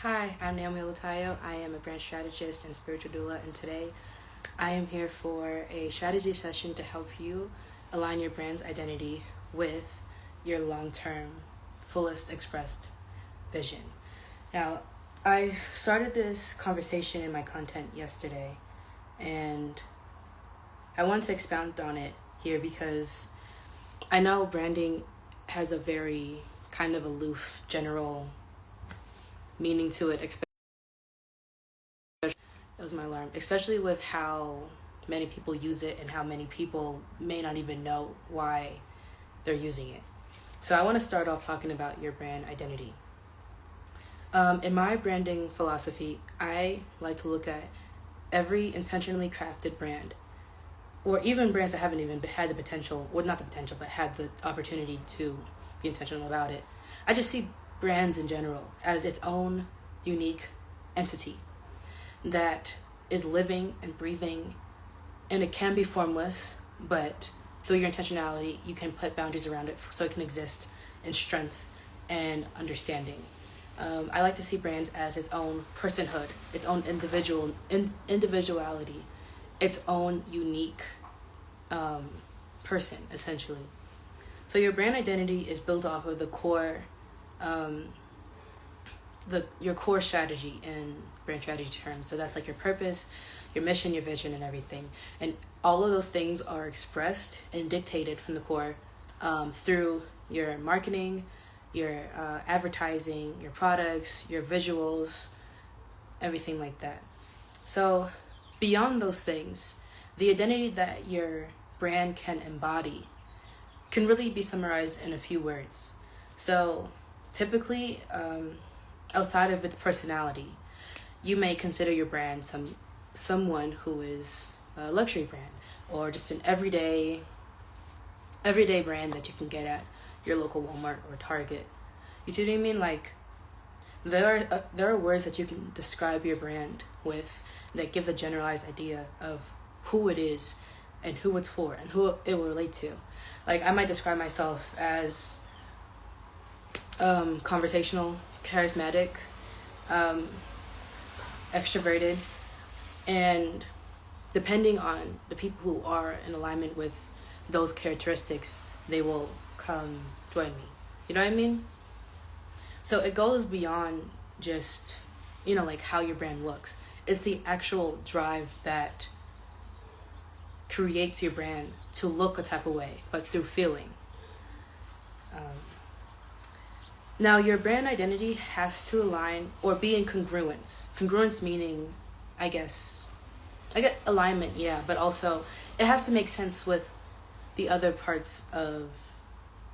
Hi, I'm Naomi Olatayo. I am a brand strategist and spiritual doula, and today I am here for a strategy session to help you align your brand's identity with your long-term, fullest expressed vision. Now, I started this conversation in my content yesterday, and I want to expound on it here because I know branding has a very kind of aloof, general meaning to it. That was my alarm. Especially with how many people use it and how many people may not even know why they're using it. So I want to start off talking about your brand identity. In my branding philosophy, I like to look at every intentionally crafted brand, or even brands that haven't even had the potential, well, not the potential, but had the opportunity to be intentional about it. I just see brands in general as its own unique entity that is living and breathing, and it can be formless, but through your intentionality, you can put boundaries around it so it can exist in strength and understanding. I like to see brands as its own personhood, its own individuality, its own unique person, essentially. So your brand identity is built off of the core, your core strategy in brand strategy terms. So that's like your purpose, your mission, your vision, and everything. And all of those things are expressed and dictated from the core through your marketing, your advertising, your products, your visuals, everything like that. So beyond those things, the identity that your brand can embody can really be summarized in a few words. So typically, outside of its personality, you may consider your brand someone who is a luxury brand or just an everyday brand that you can get at your local Walmart or Target. You see what I mean? Like there are words that you can describe your brand with that gives a generalized idea of who it is and who it's for and who it will relate to. Like I might describe myself as conversational, charismatic, extroverted, and depending on the people who are in alignment with those characteristics, they will come join me. You know what I mean? So it goes beyond just, like how your brand looks. It's the actual drive that creates your brand to look a type of way, but through feeling. Now, your brand identity has to align or be in congruence. Congruence meaning, I get alignment, yeah, but also it has to make sense with the other parts of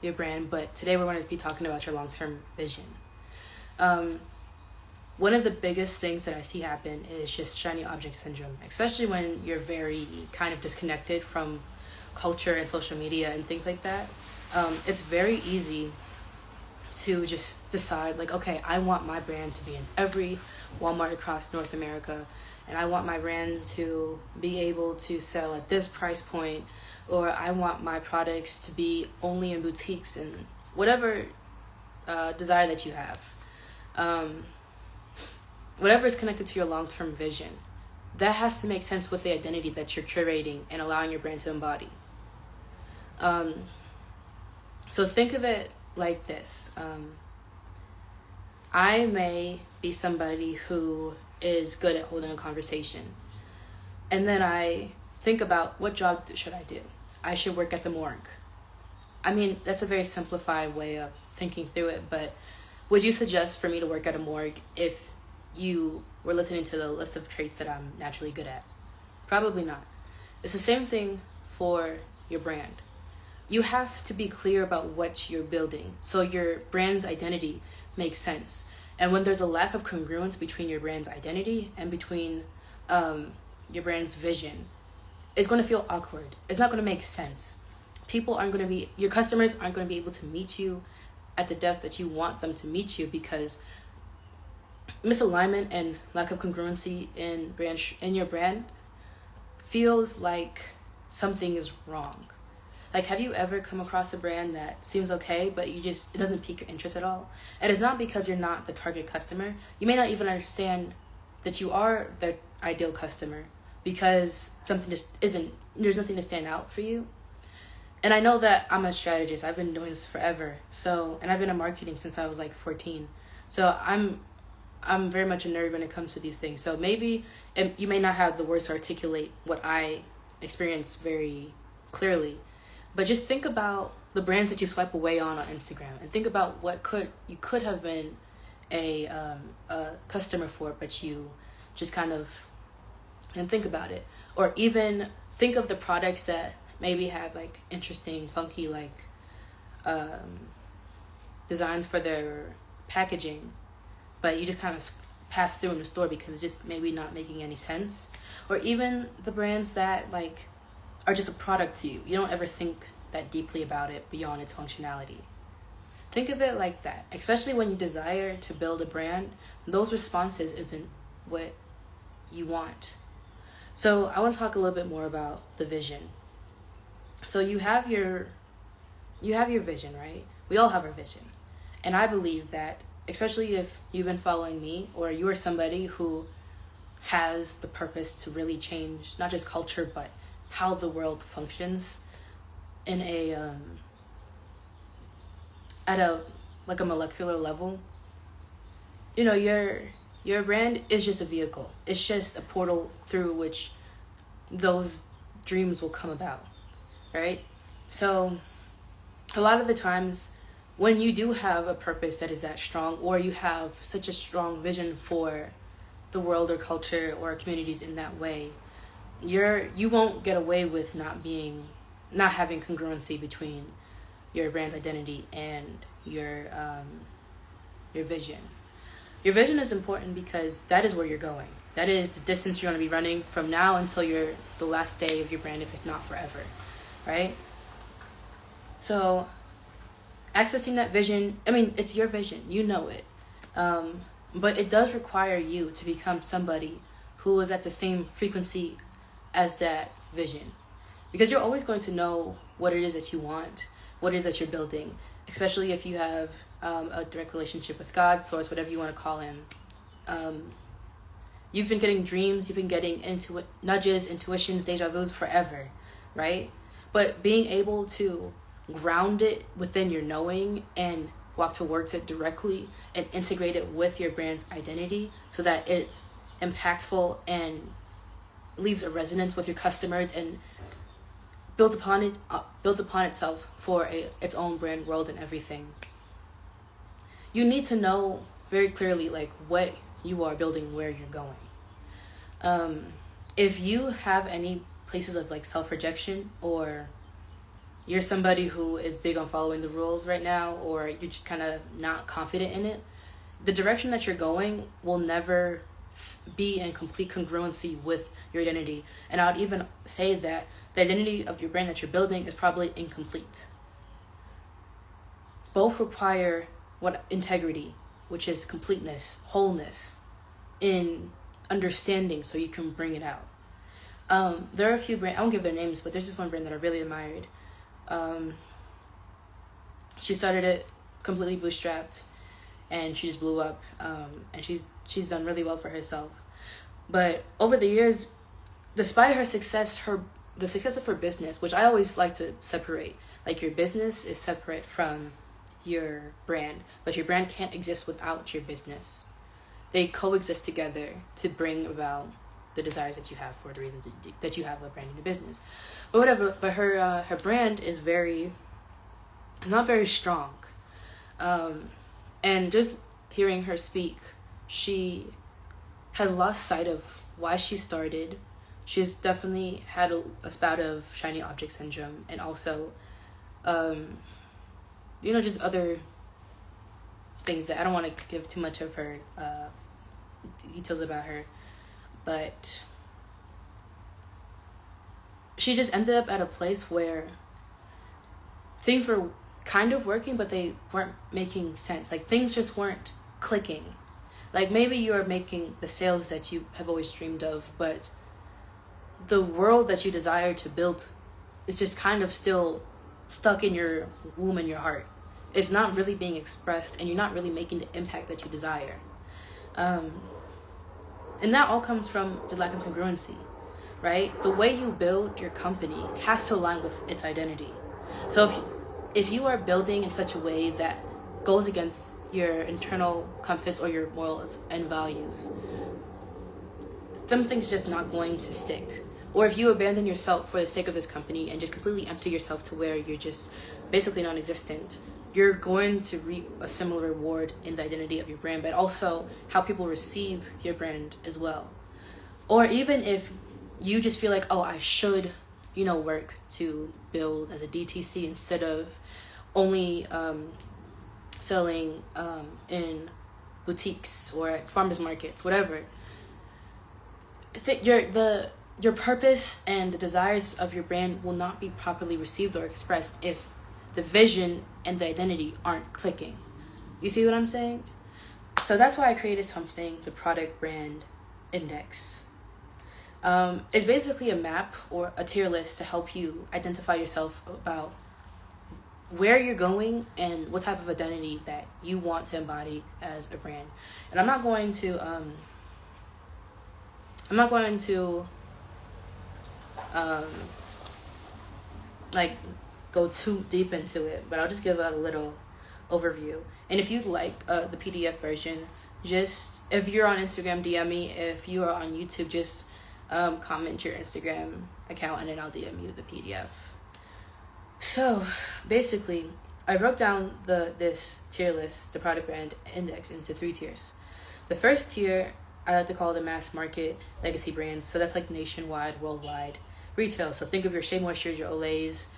your brand. But today we're going to be talking about your long-term vision. One of the biggest things that I see happen is just shiny object syndrome, especially when you're very kind of disconnected from culture and social media and things like that. It's very easy to just decide like, okay, I want my brand to be in every Walmart across North America, and I want my brand to be able to sell at this price point, or I want my products to be only in boutiques and whatever desire that you have. Whatever is connected to your long-term vision, that has to make sense with the identity that you're curating and allowing your brand to embody. So think of it like this. I may be somebody who is good at holding a conversation, and then I think about what job should I do? I should work at the morgue. I mean, that's a very simplified way of thinking through it, but would you suggest for me to work at a morgue if you were listening to the list of traits that I'm naturally good at? Probably not. It's the same thing for your brand. You have to be clear about what you're building so your brand's identity makes sense. And when there's a lack of congruence between your brand's identity and between your brand's vision, it's going to feel awkward. It's not going to make sense. Your customers aren't going to be able to meet you at the depth that you want them to meet you because misalignment and lack of congruency in your brand feels like something is wrong. Like, have you ever come across a brand that seems okay, but it doesn't pique your interest at all? And it's not because you're not the target customer. You may not even understand that you are the ideal customer because something just isn't, there's nothing to stand out for you. And I know that I'm a strategist. I've been doing this forever. And I've been in marketing since I was like 14. So I'm very much a nerd when it comes to these things. So maybe you may not have the words to articulate what I experience very clearly, but just think about the brands that you swipe away on Instagram, and think about what you could have been a customer for, but you just kind of didn't think about it. Or even think of the products that maybe have like interesting, funky like designs for their packaging, but you just kind of pass through in the store because it's just maybe not making any sense. Or even the brands that like are just a product to you. You don't ever think that deeply about it beyond its functionality. Think of it like that. Especially when you desire to build a brand, those responses isn't what you want. So I want to talk a little bit more about the vision. So you have your vision, right? We all have our vision. And I believe that, especially if you've been following me, or you are somebody who has the purpose to really change not just culture but how the world functions in at a molecular level. You know, your brand is just a vehicle. It's just a portal through which those dreams will come about, right? So a lot of the times when you do have a purpose that is that strong, or you have such a strong vision for the world or culture or communities in that way, you won't get away with not having congruency between your brand's identity and your vision. Your vision is important because that is where you're going. That is the distance you're going to be running from now until the last day of your brand, if it's not forever, right? So accessing that vision, it's your vision, you know it. But it does require you to become somebody who is at the same frequency as that vision. Because you're always going to know what it is that you want, what it is that you're building, especially if you have a direct relationship with God, source, whatever you want to call him. You've been getting dreams, you've been getting nudges, intuitions, deja vus forever, right? But being able to ground it within your knowing and walk towards it directly and integrate it with your brand's identity so that it's impactful and leaves a resonance with your customers and builds upon itself for its own brand world and everything. You need to know very clearly like what you are building, where you're going. If you have any places of like self-rejection, or you're somebody who is big on following the rules right now, or you're just kind of not confident in it, the direction that you're going will never be in complete congruency with your identity. And I would even say that the identity of your brand that you're building is probably incomplete. Both require integrity, which is completeness, wholeness, in understanding, so you can bring it out. There are a few brands, I won't give their names, but there's this one brand that I really admired. She started it completely bootstrapped, and she just blew up. And she's done really well for herself. But over the years, despite her success, the success of her business, which I always like to separate, like your business is separate from your brand, but your brand can't exist without your business. They coexist together to bring about the desires that you have for the reasons that you have a brand new business. But whatever. But her brand is not very strong. And just hearing her speak, she has lost sight of why she started. She's definitely had a spout of shiny object syndrome, and also, just other things that I don't want to give too much of her details about her, but she just ended up at a place where things were kind of working, but they weren't making sense. Like, things just weren't clicking. Like, maybe you are making the sales that you have always dreamed of, but the world that you desire to build is just kind of still stuck in your womb and your heart. It's not really being expressed, and you're not really making the impact that you desire. And that all comes from the lack of congruency, right? The way you build your company has to align with its identity. So if you are building in such a way that goes against your internal compass or your morals and values, something's just not going to stick. Or if you abandon yourself for the sake of this company and just completely empty yourself to where you're just basically non-existent, you're going to reap a similar reward in the identity of your brand, but also how people receive your brand as well. Or even if you just feel like, oh, I should, work to build as a DTC instead of only selling in boutiques or at farmers markets, whatever. Your purpose and the desires of your brand will not be properly received or expressed if the vision and the identity aren't clicking. You see what I'm saying? So that's why I created something, the Product Brand Index. It's basically a map or a tier list to help you identify yourself about where you're going and what type of identity that you want to embody as a brand. And I'm not going to go too deep into it, but I'll just give a little overview. And if you'd like the PDF version, just if you're on Instagram, DM me. If you are on YouTube, just comment your Instagram account and then I'll DM you the PDF. So basically, I broke down this tier list, the Product Brand Index, into 3 tiers. The first tier I like to call the mass market legacy brands. So that's like nationwide, worldwide retail. So think of your Shea Moistures, your Olays,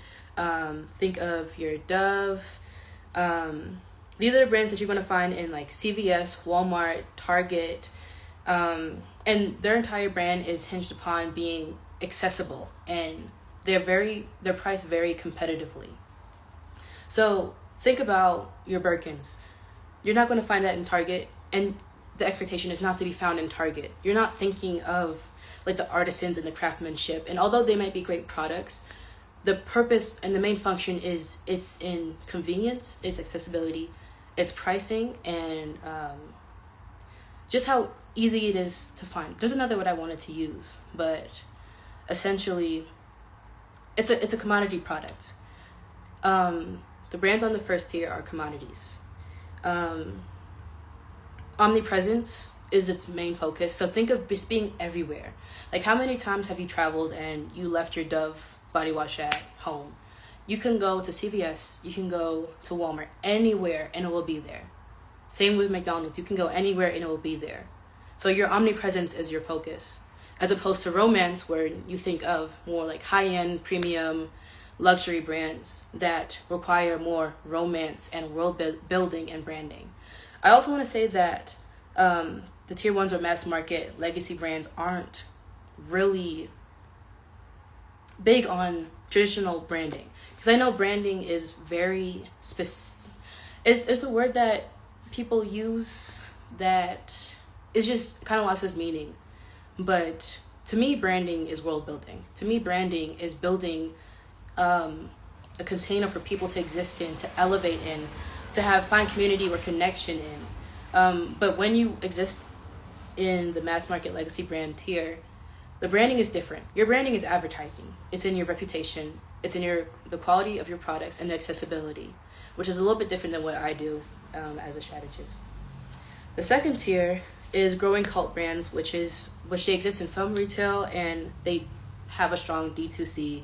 think of your Dove. These are the brands that you're going to find in like CVS, Walmart, Target, and their entire brand is hinged upon being accessible, and they're priced very competitively. So think about your Birkins. You're not going to find that in Target, and the expectation is not to be found in Target. You're not thinking of like the artisans and the craftsmanship, and although they might be great products, the purpose and the main function is it's in convenience, it's accessibility, it's pricing, and just how easy it is to find. There's another word I wanted to use, but essentially it's a commodity product. The brands on the first tier are commodities. Omnipresence is its main focus. So think of just being everywhere. Like, how many times have you traveled and you left your Dove body wash at home? You can go to CVS, you can go to Walmart, anywhere, and it will be there. Same with McDonald's. You can go anywhere and it will be there. So your omnipresence is your focus, as opposed to romance, where you think of more like high-end, premium, luxury brands that require more romance and world building and branding. I also want to say that the tier ones or mass market legacy brands aren't really big on traditional branding, because I know branding is very it's a word that people use that is just kind of lost its meaning. But to me, branding is world building. To me, branding is building a container for people to exist in, to elevate in, to find community or connection in. But when you exist in the mass market legacy brand tier, the branding is different. Your branding is advertising. It's in your reputation. It's in the quality of your products and the accessibility, which is a little bit different than what I do as a strategist. The second tier is growing cult brands, which they exist in some retail and they have a strong D2C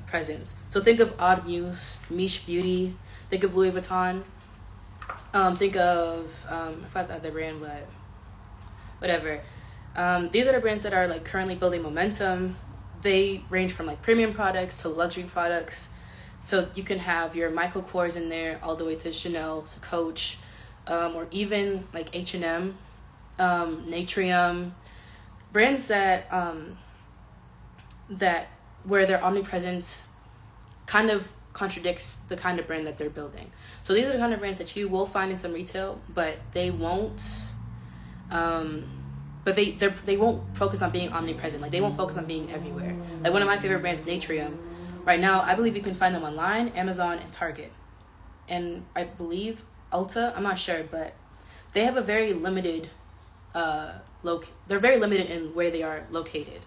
presence. So think of Odd Muse, Miche Beauty, think of Louis Vuitton, think of I forgot the other brand, but whatever. These are the brands that are like currently building momentum. They range from like premium products to luxury products. So you can have your Michael Kors in there, all the way to Chanel, to Coach, or even like H&M, Natrium, brands that where their omnipresence kind of contradicts the kind of brand that they're building. So these are the kind of brands that you will find in some retail, but they won't. But they won't focus on being omnipresent. Like, they won't focus on being everywhere. Like, one of my favorite brands, Natrium, Right now, I believe you can find them online, Amazon, and Target. And I believe Ulta, I'm not sure, but they have a very limited, they're very limited in where they are located.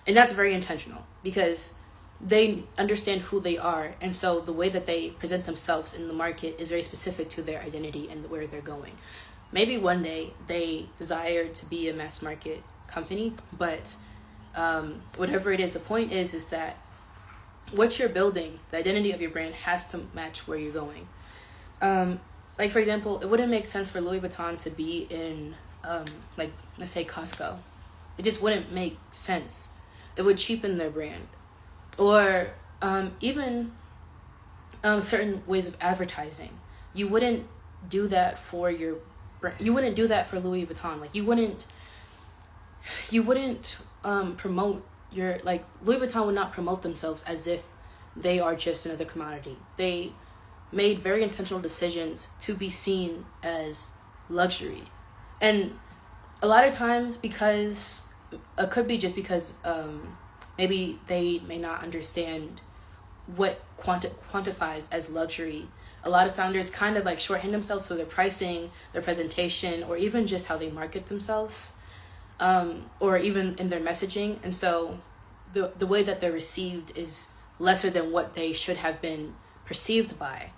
And that's very intentional because they understand who they are. And so the way that they present themselves in the market is very specific to their identity and where they're going. Maybe one day they desire to be a mass market company, but whatever it is, the point is that what you're building, the identity of your brand, has to match where you're going. Like, for example, it wouldn't make sense for Louis Vuitton to be in, like, let's say Costco. It just wouldn't make sense. It would cheapen their brand. Or even certain ways of advertising. You wouldn't do that for your brand. You wouldn't do that for Louis Vuitton. Like, you wouldn't promote your, like, Louis Vuitton would not promote themselves as if they are just another commodity. They made very intentional decisions to be seen as luxury. And a lot of times, because it could be just because maybe they may not understand what quantifies as luxury. A lot of founders kind of like shorthand themselves, so their pricing, their presentation, or even just how they market themselves, or even in their messaging. And so the way that they're received is lesser than what they should have been perceived by.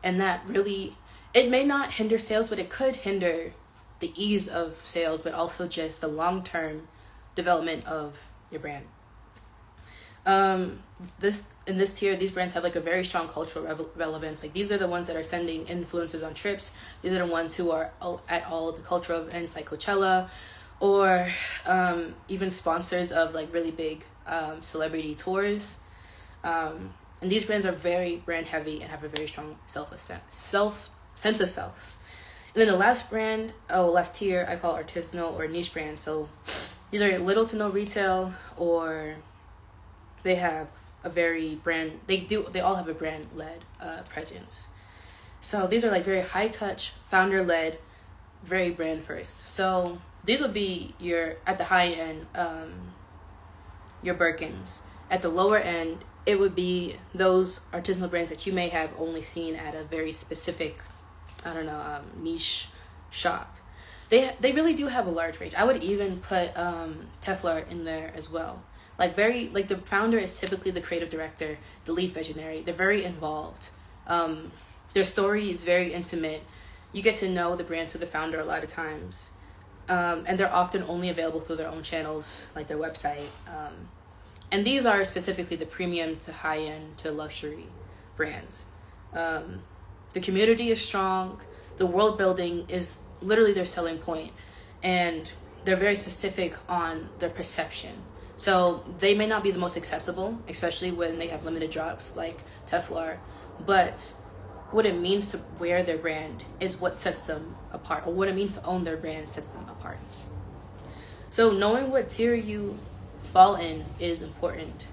And that really, it may not hinder sales, but it could hinder the ease of sales, but also just the long-term development of your brand. In this tier, these brands have like a very strong cultural relevance. Like, these are the ones that are sending influencers on trips. These are the ones who are at all the cultural events like Coachella, or even sponsors of like really big celebrity tours. And these brands are very brand heavy and have a very strong sense of self. And then the last tier, I call artisanal or niche brands. So these are little to no retail, or they have a very brand, they all have a brand-led presence. So these are like very high-touch, founder-led, very brand first. So these would be at the high end, your Birkins. At the lower end, it would be those artisanal brands that you may have only seen at a very specific, niche shop. They really do have a large range. I would even put Teflar in there as well. The founder is typically the creative director, the lead visionary. They're very involved. Their story is very intimate. You get to know the brand through the founder a lot of times. And they're often only available through their own channels, like their website. And these are specifically the premium to high-end to luxury brands. The community is strong. The world building is literally their selling point. And they're very specific on their perception. So they may not be the most accessible, especially when they have limited drops like Teflar. But what it means to wear their brand is what sets them apart. Or what it means to own their brand sets them apart. So knowing what tier you fall in is important,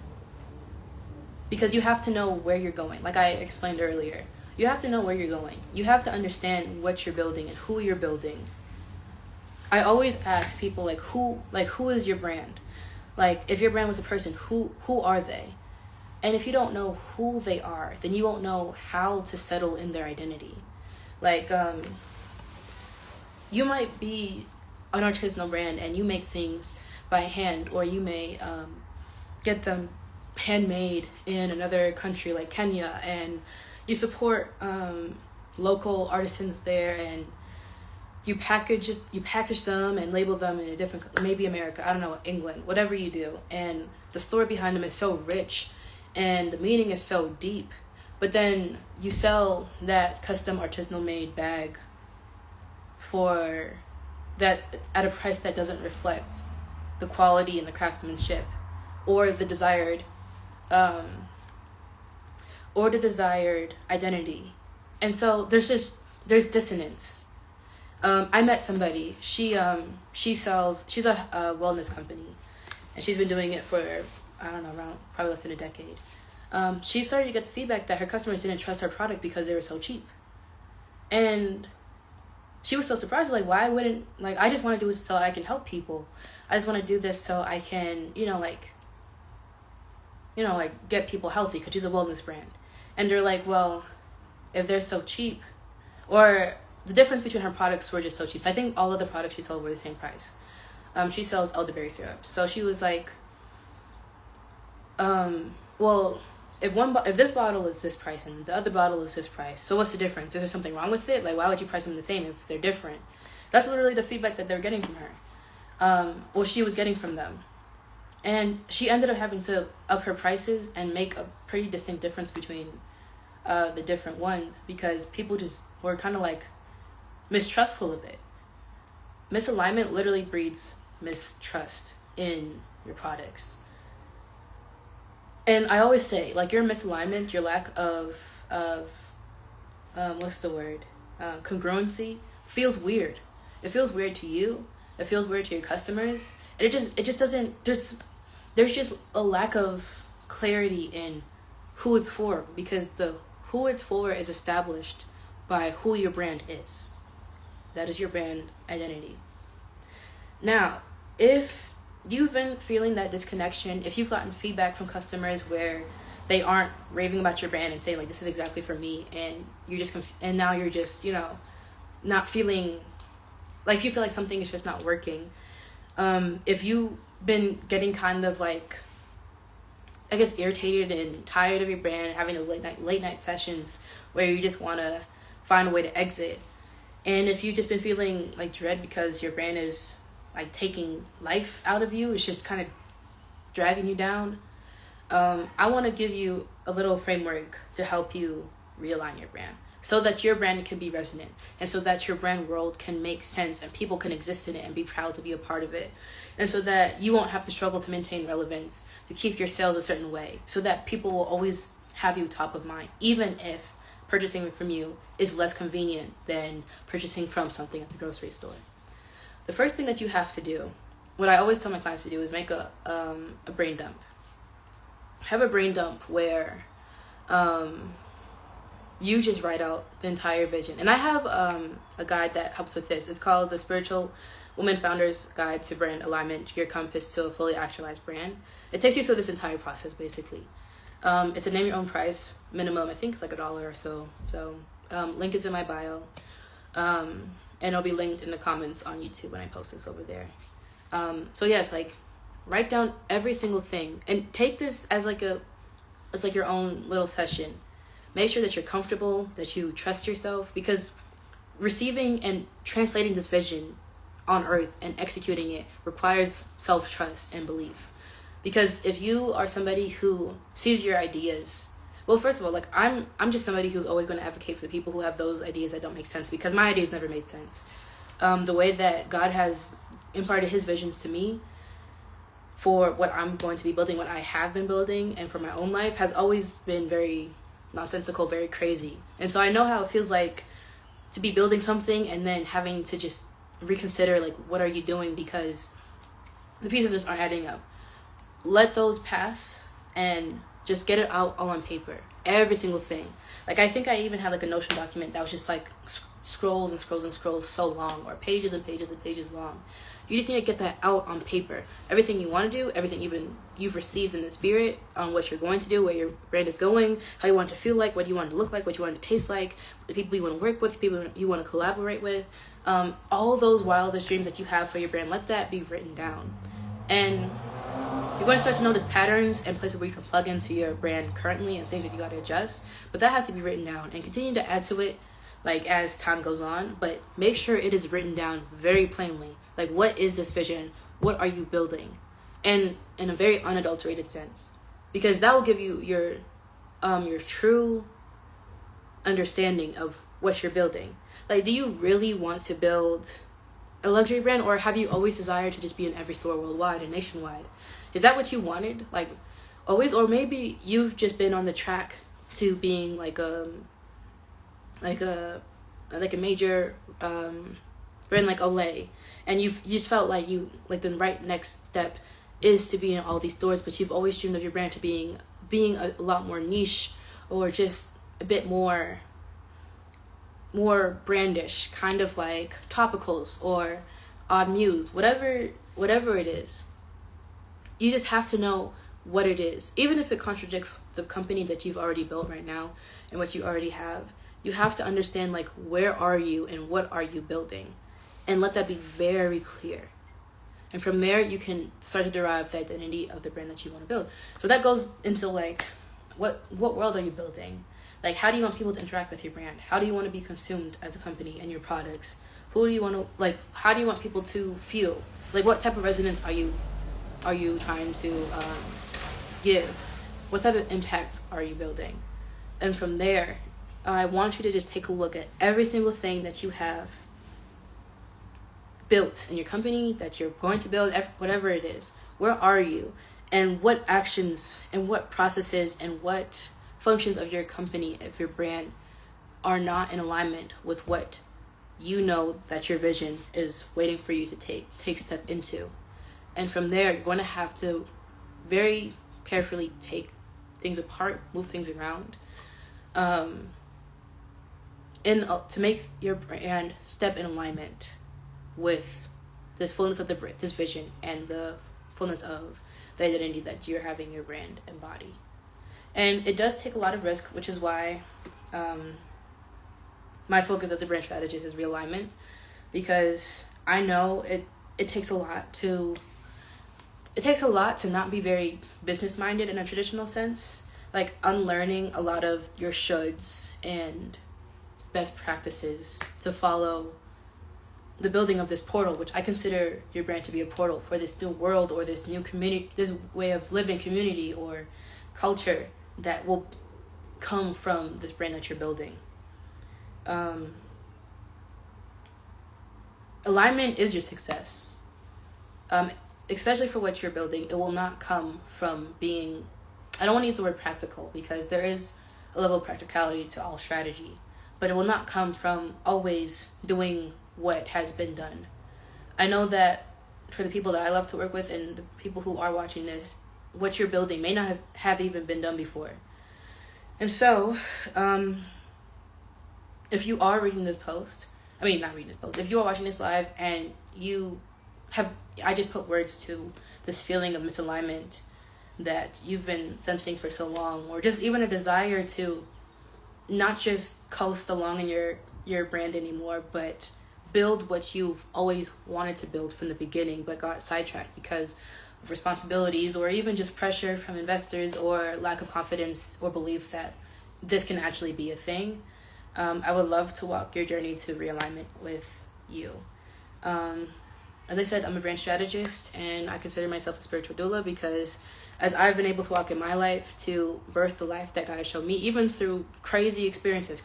because you have to know where you're going. Like I explained earlier, you have to know where you're going. You have to understand what you're building and who you're building. I always ask people who is your brand? Like, if your brand was a person, who are they? And if you don't know who they are, then you won't know how to settle in their identity. Like, you might be an artisanal brand and you make things by hand, or you may get them handmade in another country like Kenya, and you support local artisans there, and you package them and label them in a different, maybe America, I don't know, England, whatever you do, and the story behind them is so rich and the meaning is so deep, but then you sell that custom artisanal made bag for that at a price that doesn't reflect the quality and the craftsmanship or the desired identity. And so there's dissonance. I met somebody, she's a wellness company, and she's been doing it for, around probably less than a decade. She started to get the feedback that her customers didn't trust her product because they were so cheap. And she was so surprised, why wouldn't, I just want to do it so I can help people. I just want to do this so I can, like get people healthy because she's a wellness brand. And they're like, well, if they're so cheap, or the difference between her products were just so cheap. So I think all of the products she sold were the same price. She sells elderberry syrup. So she was like, well, if this bottle is this price and the other bottle is this price, so what's the difference? Is there something wrong with it? Like, why would you price them the same if they're different? That's literally the feedback that they're getting from her. Well, she was getting from them. And she ended up having to up her prices and make a pretty distinct difference between the different ones, because people just were kind of like mistrustful of it. Misalignment literally breeds mistrust in your products. And I always say, like, your misalignment, your lack of what's the word? Congruency feels weird. It feels weird to you. It feels weird to your customers. And it just doesn't, there's just a lack of clarity in who it's for, because the who it's for is established by who your brand is. That is your brand identity. Now, if you've been feeling that disconnection, if you've gotten feedback from customers where they aren't raving about your brand and saying, like, this is exactly for me, and you're just and now you're just, not feeling like, you feel like something is just not working. If you've been getting kind of like, I guess, irritated and tired of your brand, having the late night sessions where you just want to find a way to exit, and if you've just been feeling like dread because your brand is like taking life out of you, it's just kind of dragging you down, I want to give you a little framework to help you realign your brand, so that your brand can be resonant, and so that your brand world can make sense and people can exist in it and be proud to be a part of it, and so that you won't have to struggle to maintain relevance, to keep your sales a certain way, so that people will always have you top of mind, even if purchasing from you is less convenient than purchasing from something at the grocery store. The first thing that you have to do, what I always tell my clients to do, is make a brain dump. Have a brain dump where you just write out the entire vision. And I have a guide that helps with this. It's called the Spiritual Woman Founder's Guide to Brand Alignment, Your Compass to a Fully Actualized Brand. It takes you through this entire process, basically. It's a name your own price minimum. I think it's like $1 or so. So link is in my bio. And it'll be linked in the comments on YouTube when I post this over there. So yeah, it's like, write down every single thing and take this as like your own little session. Make sure that you're comfortable, that you trust yourself, because receiving and translating this vision on earth and executing it requires self-trust and belief. Because if you are somebody who sees your ideas, well, first of all, like, I'm just somebody who's always going to advocate for the people who have those ideas that don't make sense, because my ideas never made sense. The way that God has imparted his visions to me for what I'm going to be building, what I have been building, and for my own life has always been very nonsensical, very crazy. And so I know how it feels like to be building something and then having to just reconsider, like, what are you doing, because the pieces just aren't adding up. Let those pass and just get it out all on paper, every single thing. Like, I think I even had like a Notion document that was just like scrolls and scrolls and scrolls so long, or pages and pages and pages long. You just need to get that out on paper. Everything you want to do, everything you've received in the spirit, on what you're going to do, where your brand is going, how you want it to feel like, what you want it to look like, what you want it to taste like, the people you want to work with, the people you want to collaborate with, all those wildest dreams that you have for your brand, let that be written down. And you're going to start to notice patterns and places where you can plug into your brand currently and things that you got to adjust. But that has to be written down, and continue to add to it like as time goes on. But make sure it is written down very plainly. Like, what is this vision? What are you building? And in a very unadulterated sense. Because that will give you your true understanding of what you're building. Like, do you really want to build a luxury brand, or have you always desired to just be in every store worldwide and nationwide? Is that what you wanted, like, always? Or maybe you've just been on the track to being like a major brand like Olay, and you just felt like the right next step is to be in all these stores, but you've always dreamed of your brand to being a lot more niche, or just a bit more brandish, kind of like Topicals or Odd Muse, whatever it is. You just have to know what it is. Even if it contradicts the company that you've already built right now and what you already have, you have to understand, like, where are you and what are you building? And let that be very clear. And from there, you can start to derive the identity of the brand that you want to build. So that goes into, like, what world are you building? Like, how do you want people to interact with your brand? How do you want to be consumed as a company and your products? Who do you want to, like, how do you want people to feel? Like, what type of resonance are you trying to give? What type of impact are you building? And from there, I want you to just take a look at every single thing that you have built in your company, that you're going to build, whatever it is. Where are you? And what actions and what processes and what functions of your company, of your brand, are not in alignment with what you know that your vision is waiting for you to take step into. And from there, you're going to have to very carefully take things apart, move things around, to make your brand step in alignment with this fullness of this vision and the fullness of the identity that you're having your brand embody. And it does take a lot of risk, which is why my focus as a brand strategist is realignment, because I know it takes a lot to not be very business minded in a traditional sense, like unlearning a lot of your shoulds and best practices to follow the building of this portal, which I consider your brand to be a portal for this new world or this new community, this way of living, community or culture that will come from this brand that you're building. Alignment is your success. Especially for what you're building, it will not come from being, I don't want to use the word practical because there is a level of practicality to all strategy, but it will not come from always doing what has been done. I know that for the people that I love to work with and the people who are watching this, what you're building may not have even been done before. And so, if you are reading this post, if you are watching this live and I just put words to this feeling of misalignment that you've been sensing for so long, or just even a desire to not just coast along in your brand anymore, but build what you've always wanted to build from the beginning, but got sidetracked because of responsibilities or even just pressure from investors or lack of confidence or belief that this can actually be a thing. I would love to walk your journey to realignment with you. As I said, I'm a brand strategist and I consider myself a spiritual doula because as I've been able to walk in my life to birth the life that God has shown me, even through crazy experiences,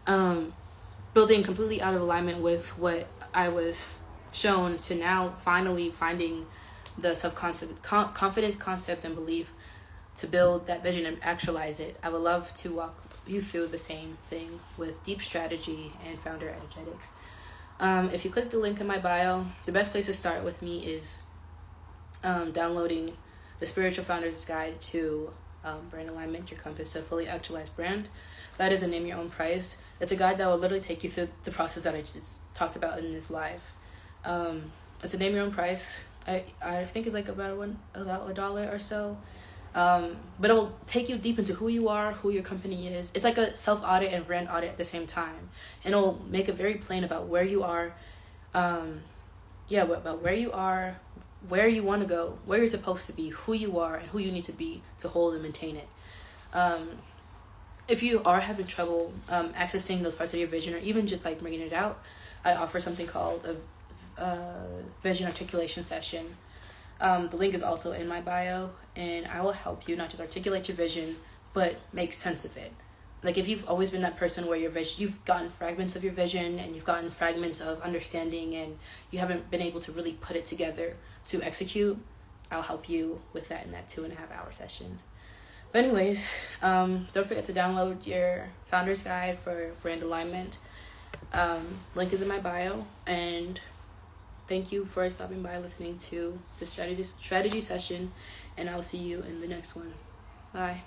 building completely out of alignment with what I was shown, to now finally finding the confidence concept and belief to build that vision and actualize it. I would love to walk you through the same thing with deep strategy and founder energetics. If you click the link in my bio, the best place to start with me is downloading the Spiritual Founder's Guide to Brand Alignment, Your Compass to a Fully Actualized Brand. That is a name your own price. It's a guide that will literally take you through the process that I just talked about in this live. It's a name your own price. I think it's like about $1 or so. But it will take you deep into who you are, who your company is. It's like a self-audit and brand audit at the same time. And it'll make it very plain about where you are, about where you are, where you want to go, where you're supposed to be, who you are, and who you need to be to hold and maintain it. If you are having trouble accessing those parts of your vision or even just like bringing it out, I offer something called a vision articulation session. The link is also in my bio, and I will help you not just articulate your vision, but make sense of it. Like if you've always been that person where your vision, you've gotten fragments of your vision and you've gotten fragments of understanding and you haven't been able to really put it together to execute, I'll help you with that in that 2.5-hour session. But anyways, don't forget to download your Founder's Guide for Brand Alignment. Link is in my bio, and thank you for stopping by, listening to the strategy session, and I'll see you in the next one. Bye.